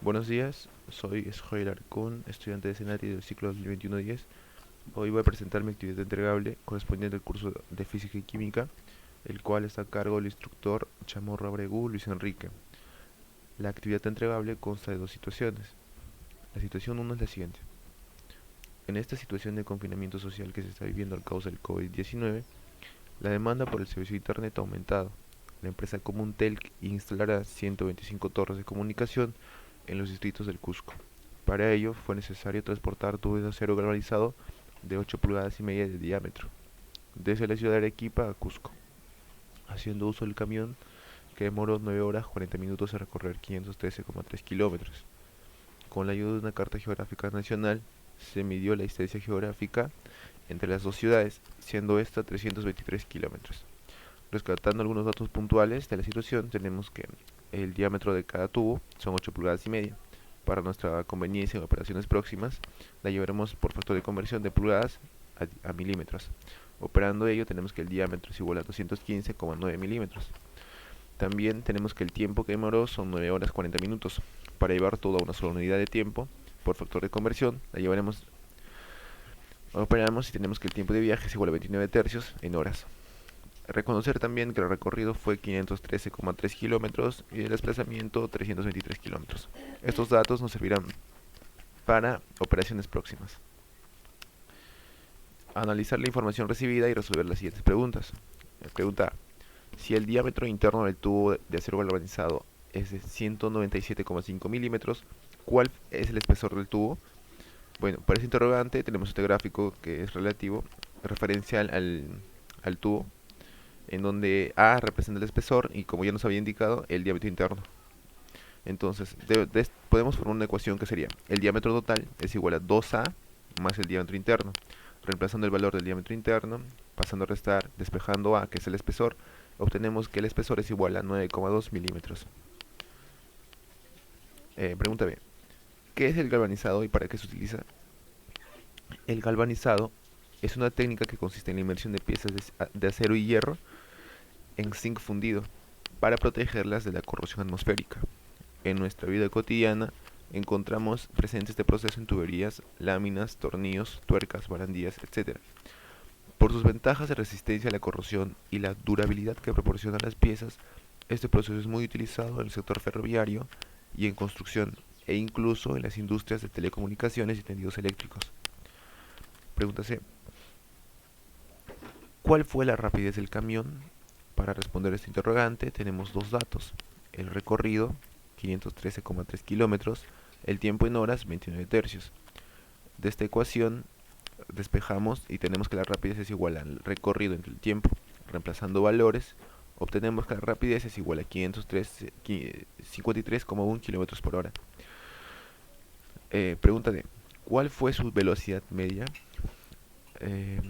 Buenos días, soy Joel Arcón, estudiante de Senati del ciclo 2021-10. Hoy voy a presentar mi actividad entregable correspondiente al curso de Física y Química, el cual está a cargo del instructor Chamorro Abregu Luis Enrique. La actividad entregable consta de dos situaciones. La situación 1 es la siguiente. En esta situación de confinamiento social que se está viviendo a causa del COVID-19, la demanda por el servicio de Internet ha aumentado. La empresa Comuntel instalará 125 torres de comunicación en los distritos del Cusco. Para ello fue necesario transportar tubos de acero galvanizado de 8 pulgadas y media de diámetro desde la ciudad de Arequipa a Cusco, haciendo uso del camión que demoró 9 horas 40 minutos en recorrer 513,3 kilómetros. Con la ayuda de una carta geográfica nacional se midió la distancia geográfica entre las dos ciudades, siendo esta 323 kilómetros. Rescatando algunos datos puntuales de la situación, tenemos que el diámetro de cada tubo son 8 pulgadas y media. Para nuestra conveniencia en operaciones próximas, la llevaremos por factor de conversión de pulgadas a milímetros. Operando ello, tenemos que el diámetro es igual a 215,9 milímetros. También tenemos que el tiempo que demoró son 9 horas 40 minutos. Para llevar todo a una sola unidad de tiempo, por factor de conversión, operamos y tenemos que el tiempo de viaje es igual a 29 tercios en horas. Reconocer también que el recorrido fue 513,3 kilómetros y el desplazamiento 323 kilómetros. Estos datos nos servirán para operaciones próximas. Analizar la información recibida y resolver las siguientes preguntas. Pregunta A. Si el diámetro interno del tubo de acero galvanizado es de 197,5 milímetros, ¿cuál es el espesor del tubo? Bueno, para ese interrogante tenemos este gráfico que es relativo, referencial al tubo, en donde A representa el espesor y, como ya nos había indicado, el diámetro interno. Entonces, podemos formar una ecuación que sería el diámetro total es igual a 2A más el diámetro interno. Reemplazando el valor del diámetro interno, pasando a restar, despejando A, que es el espesor, obtenemos que el espesor es igual a 9,2 milímetros. Pregunta B. ¿Qué es el galvanizado y para qué se utiliza? El galvanizado es una técnica que consiste en la inmersión de piezas de acero y hierro en zinc fundido para protegerlas de la corrosión atmosférica. En nuestra vida cotidiana encontramos presente este proceso en tuberías, láminas, tornillos, tuercas, barandillas, etc. Por sus ventajas de resistencia a la corrosión y la durabilidad que proporcionan las piezas, este proceso es muy utilizado en el sector ferroviario y en construcción, e incluso en las industrias de telecomunicaciones y tendidos eléctricos. Pregunta C. ¿Cuál fue la rapidez del camión? Para responder a este interrogante tenemos dos datos. El recorrido, 513,3 kilómetros, el tiempo en horas, 29 tercios. De esta ecuación despejamos y tenemos que la rapidez es igual al recorrido entre el tiempo. Reemplazando valores, obtenemos que la rapidez es igual a 553,1 kilómetros por hora. Pregunta D. ¿Cuál fue su velocidad media? Eh,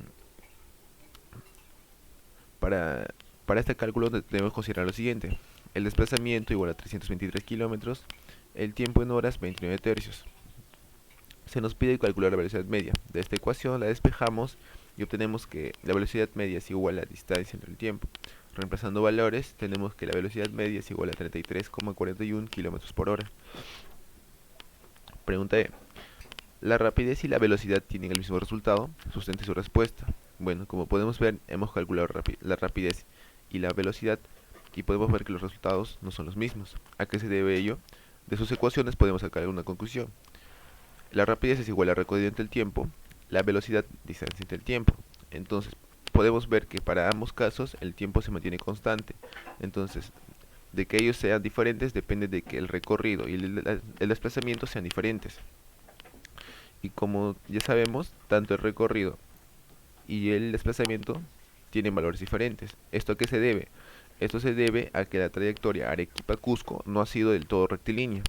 para, para este cálculo debemos considerar lo siguiente. El desplazamiento igual a 323 kilómetros, el tiempo en horas 29 tercios. Se nos pide calcular la velocidad media. De esta ecuación la despejamos y obtenemos que la velocidad media es igual a la distancia entre el tiempo. Reemplazando valores, tenemos que la velocidad media es igual a 33,41 kilómetros por hora. Pregunta E. ¿La rapidez y la velocidad tienen el mismo resultado? Sustente su respuesta. Bueno, como podemos ver, hemos calculado la rapidez y la velocidad y podemos ver que los resultados no son los mismos. ¿A qué se debe ello? De sus ecuaciones podemos sacar una conclusión. La rapidez es igual a recorrido entre el tiempo, la velocidad distancia entre el tiempo. Entonces, podemos ver que para ambos casos el tiempo se mantiene constante. Entonces, de que ellos sean diferentes depende de que el recorrido y el desplazamiento sean diferentes. Y como ya sabemos, tanto el recorrido y el desplazamiento tienen valores diferentes. ¿Esto a qué se debe? Esto se debe a que la trayectoria Arequipa-Cusco no ha sido del todo rectilínea.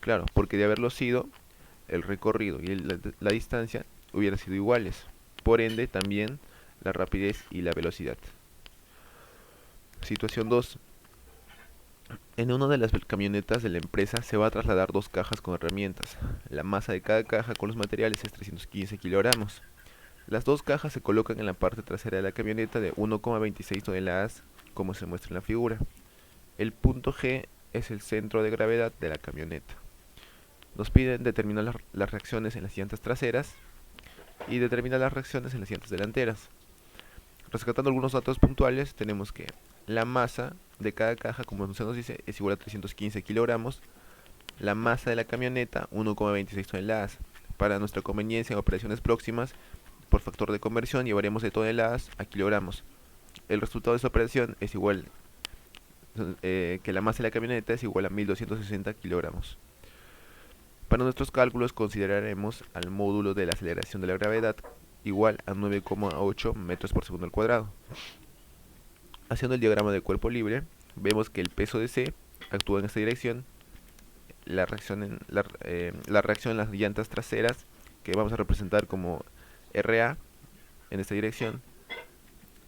Claro, porque de haberlo sido, el recorrido y la distancia hubieran sido iguales. Por ende, también la rapidez y la velocidad. Situación 2. En una de las camionetas de la empresa se va a trasladar dos cajas con herramientas. La masa de cada caja con los materiales es 315 kilogramos. Las dos cajas se colocan en la parte trasera de la camioneta de 1,26 toneladas, como se muestra en la figura. El punto G es el centro de gravedad de la camioneta. Nos piden determinar las reacciones en las llantas traseras y determinar las reacciones en las llantas delanteras. Rescatando algunos datos puntuales, tenemos que la masa de cada caja, como se nos dice, es igual a 315 kilogramos. La masa de la camioneta, 1,26 toneladas. Para nuestra conveniencia en operaciones próximas, por factor de conversión, llevaremos de toneladas a kilogramos. El resultado de esta operación es igual que la masa de la camioneta es igual a 1260 kilogramos. Para nuestros cálculos consideraremos al módulo de la aceleración de la gravedad igual a 9,8 metros por segundo al cuadrado. Haciendo el diagrama de cuerpo libre, vemos que el peso de C actúa en esta dirección, la reacción en las llantas traseras, que vamos a representar como RA en esta dirección,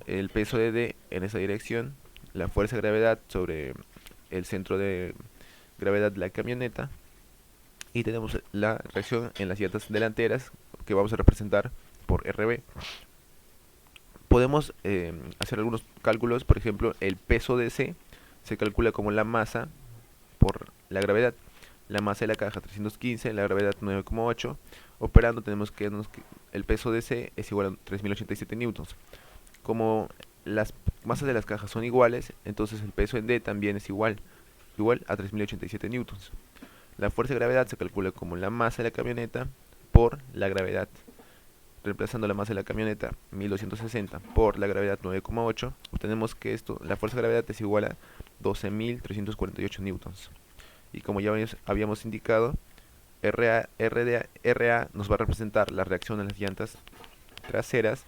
el peso de D en esta dirección, la fuerza de gravedad sobre el centro de gravedad de la camioneta, y tenemos la reacción en las llantas delanteras, que vamos a representar por RB. Podemos hacer algunos cálculos. Por ejemplo, el peso de C se calcula como la masa por la gravedad. La masa de la caja 315, la gravedad 9,8. Operando tenemos que el peso de C es igual a 3087 newtons. Como las masas de las cajas son iguales, entonces el peso en D también es igual a 3087 newtons. La fuerza de gravedad se calcula como la masa de la camioneta por la gravedad. Reemplazando la masa de la camioneta 1260 por la gravedad 9,8, obtenemos que la fuerza de gravedad es igual a 12.348 newtons. Y como ya habíamos indicado, RA nos va a representar la reacción de las llantas traseras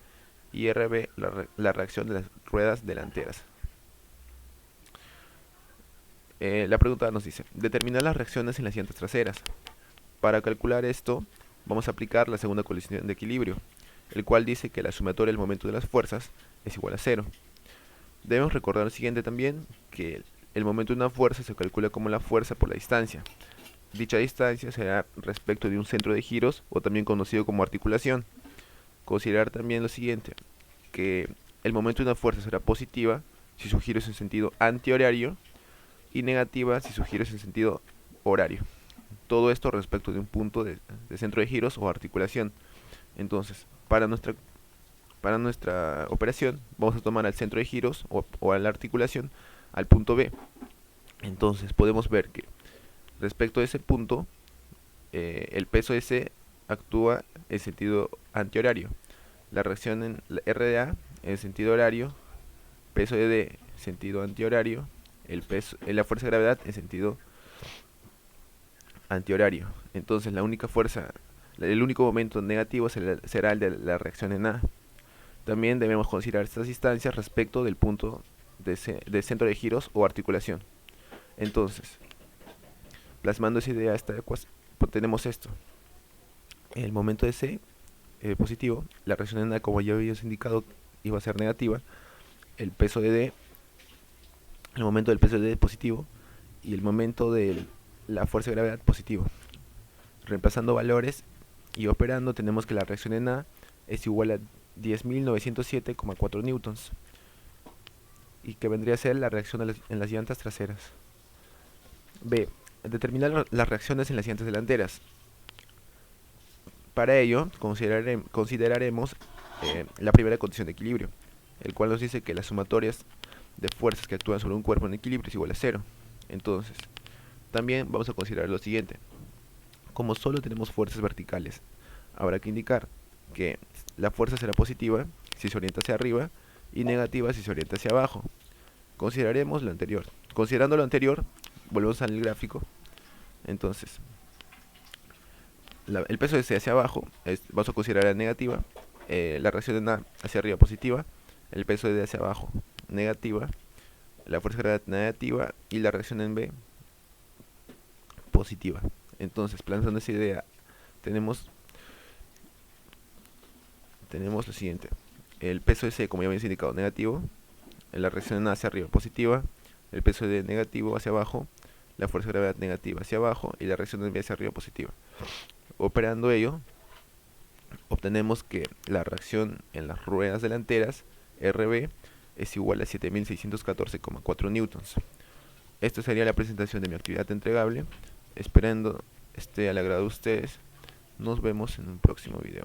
y RB la reacción de las ruedas delanteras. La pregunta nos dice, determinar las reacciones en las llantas traseras. Para calcular esto, vamos a aplicar la segunda condición de equilibrio, el cual dice que la sumatoria del momento de las fuerzas es igual a 0. Debemos recordar lo siguiente también, que el momento de una fuerza se calcula como la fuerza por la distancia. Dicha distancia será respecto de un centro de giros, o también conocido como articulación. Considerar también lo siguiente, que el momento de una fuerza será positiva si su giro es en sentido antihorario y negativa si su giro es en sentido horario. Todo esto respecto de un punto de centro de giros o articulación. Entonces, para nuestra operación vamos a tomar al centro de giros o a la articulación al punto B. Entonces podemos ver que respecto a ese punto, el peso de C actúa en sentido antihorario. La reacción en la RDA en sentido horario, peso de D sentido antihorario, la fuerza de gravedad en sentido antihorario. Entonces el único momento negativo será el de la reacción en A. También debemos considerar estas distancias respecto del punto de centro de giros o articulación. Entonces, plasmando esa idea, tenemos esto. El momento de C positivo, la reacción en A, como ya habíamos indicado, iba a ser negativa. El peso de D, el momento del peso de D positivo, y el momento de la fuerza de gravedad positivo. Reemplazando valores y operando, tenemos que la reacción en A es igual a 10.907,4 newtons, y que vendría a ser la reacción en las llantas traseras. B. Determinar las reacciones en las llantas delanteras. Para ello, consideraremos la primera condición de equilibrio, el cual nos dice que las sumatorias de fuerzas que actúan sobre un cuerpo en equilibrio es igual a 0. Entonces, también vamos a considerar lo siguiente. Como solo tenemos fuerzas verticales, habrá que indicar que la fuerza será positiva si se orienta hacia arriba y negativa si se orienta hacia abajo. Consideraremos lo anterior. Considerando lo anterior, volvemos al gráfico. Entonces, el peso de C hacia abajo vamos a considerar la negativa, la reacción en A hacia arriba positiva, el peso de D hacia abajo negativa, la fuerza de gravedad negativa y la reacción en B positiva. Entonces, plasmando esa idea, tenemos lo siguiente. El peso de C, como ya habíamos indicado, negativo, la reacción en A hacia arriba positiva, el peso de D negativo hacia abajo, la fuerza de gravedad negativa hacia abajo y la reacción en B hacia arriba positiva. Operando ello, obtenemos que la reacción en las ruedas delanteras, RB, es igual a 7.614,4 newtons. Esto sería la presentación de mi actividad entregable, esperando esté al agrado de ustedes. Nos vemos en un próximo video.